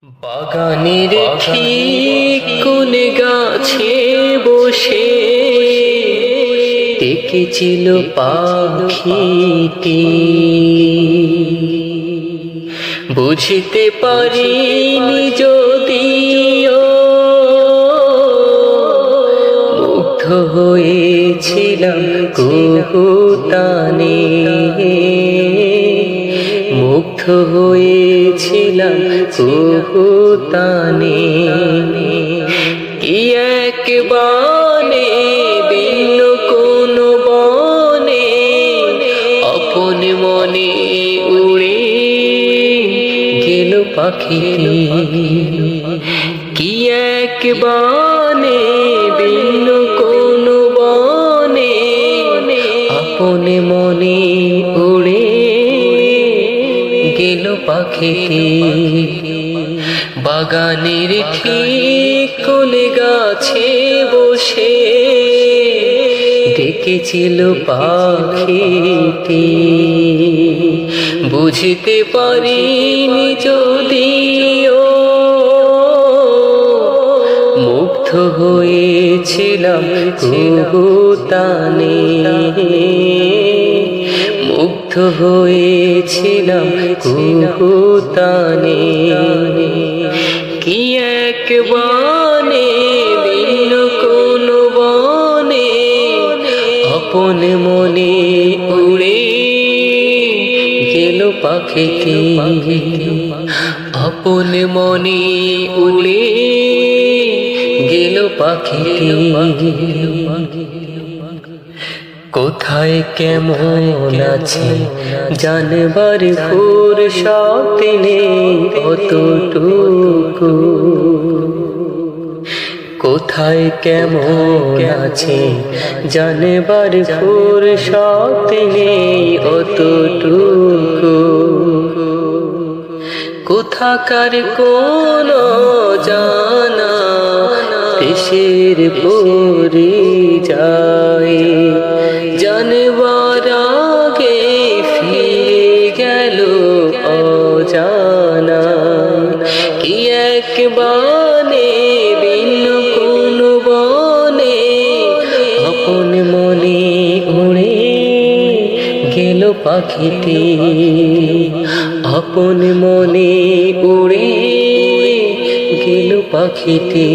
বাগানের ঠিক কোন গাছে বসে ডেকেছিল পাখিটি, বুঝতে পারিনি যদিও মুগ্ধ হয়েছিলাম কুহুতানে, মুগ্ধ হয়েছিলাম কুহুতানে। কি এক বানে দিল কোন বনে, আপন মনে উড়ে গেল পাখিটি। কি এক বানে দিল কোন বনে, আপন মনে উড়ে গেল পাখিটি। বাগানের ঠিক কোন গাছে বসে ডেকেছিল পাখিটি, বুঝতে পারিনি যদিও মুগ্ধ হয়েছিলাম কুহুতানে, মুগ্ধ হয়েছিলাম কুহুতানে। কি এক বানে দিল কোন বনে, আপন মনে উড়ে গেল পাখিটি। আপন মনে উড়ে গেল পাখিটি। কোথায় কেমন আছে জানবার ফুরসত নেই অতটুকু, কোথায় কেমন আছে জানবার ফুরসত নেই অতটুকু। কোথাকার কোন জানা দেশের পরিচয় জানবার আগে ফিরে গেল অজানা। কি এক বানে ভিন্ন কোন বনে, আপন মনে উড়ে গেল পাখিটি। আপন মনে উড়ে গেল পাখিটি।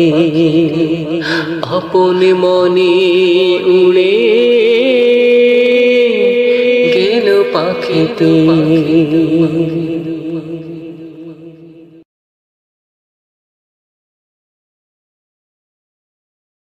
আপন মনে উড়ে গেল পাখিটি।